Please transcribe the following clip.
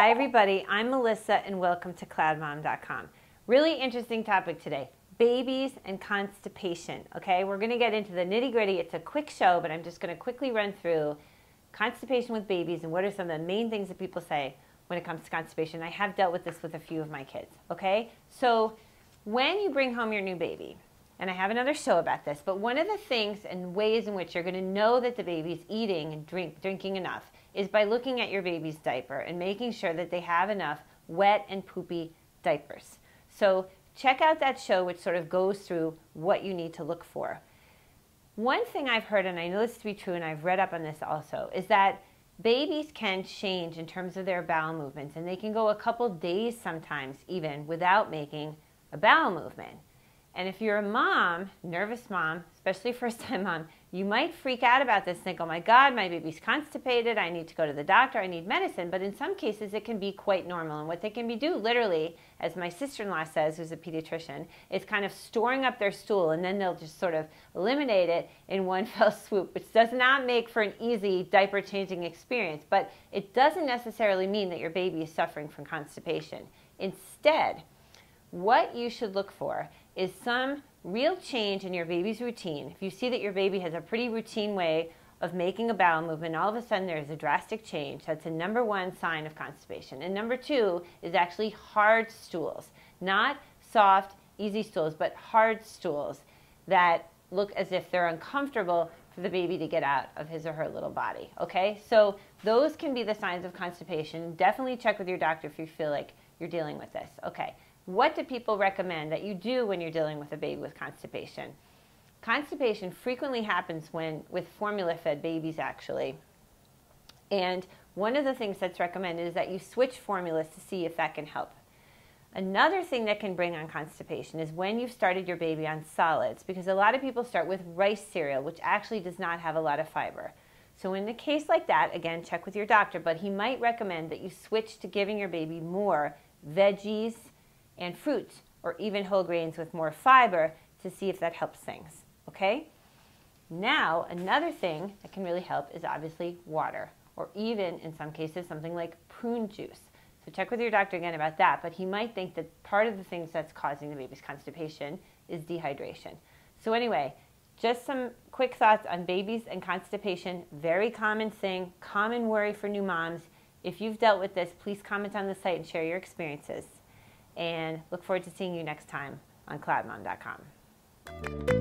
Hi everybody, I'm Melissa and welcome to CloudMom.com. Really interesting topic today, babies and constipation, okay? We're gonna get into the nitty gritty. It's a quick show, but I'm just gonna quickly run through constipation with babies and what are some of the main things that people say when it comes to constipation. I have dealt with this with a few of my kids, okay? So when you bring home your new baby, and I have another show about this, but one of the things and ways in which you're gonna know that the baby's eating and drinking enough is by looking at your baby's diaper and making sure that they have enough wet and poopy diapers. So check out that show, which sort of goes through what you need to look for. One thing I've heard, and I know this to be true, and I've read up on this also, is that babies can change in terms of their bowel movements, and they can go a couple days sometimes even without making a bowel movement. And if you're a mom, nervous mom, especially first-time mom, you might freak out about this and think, oh my God, my baby's constipated, I need to go to the doctor, I need medicine. But in some cases, it can be quite normal. And what they can do, literally, as my sister-in-law says, who's a pediatrician, is kind of storing up their stool, and then they'll just sort of eliminate it in one fell swoop, which does not make for an easy diaper-changing experience. But it doesn't necessarily mean that your baby is suffering from constipation. Instead, what you should look for is some real change in your baby's routine. If you see that your baby has a pretty routine way of making a bowel movement, all of a sudden there's a drastic change, that's a number one sign of constipation. And number two is actually hard stools. Not soft, easy stools, but hard stools that look as if they're uncomfortable for the baby to get out of his or her little body, okay? So those can be the signs of constipation. Definitely check with your doctor if you feel like you're dealing with this, okay? What do people recommend that you do when you're dealing with a baby with constipation? Constipation frequently happens with formula-fed babies, actually. And one of the things that's recommended is that you switch formulas to see if that can help. Another thing that can bring on constipation is when you've started your baby on solids, because a lot of people start with rice cereal, which actually does not have a lot of fiber. So in a case like that, again, check with your doctor, but he might recommend that you switch to giving your baby more veggies and fruits, or even whole grains with more fiber to see if that helps things, okay? Now, another thing that can really help is obviously water, or even, in some cases, something like prune juice. So check with your doctor again about that, but he might think that part of the things that's causing the baby's constipation is dehydration. So anyway, just some quick thoughts on babies and constipation. Very common thing, common worry for new moms. If you've dealt with this, please comment on the site and share your experiences. And look forward to seeing you next time on CloudMom.com.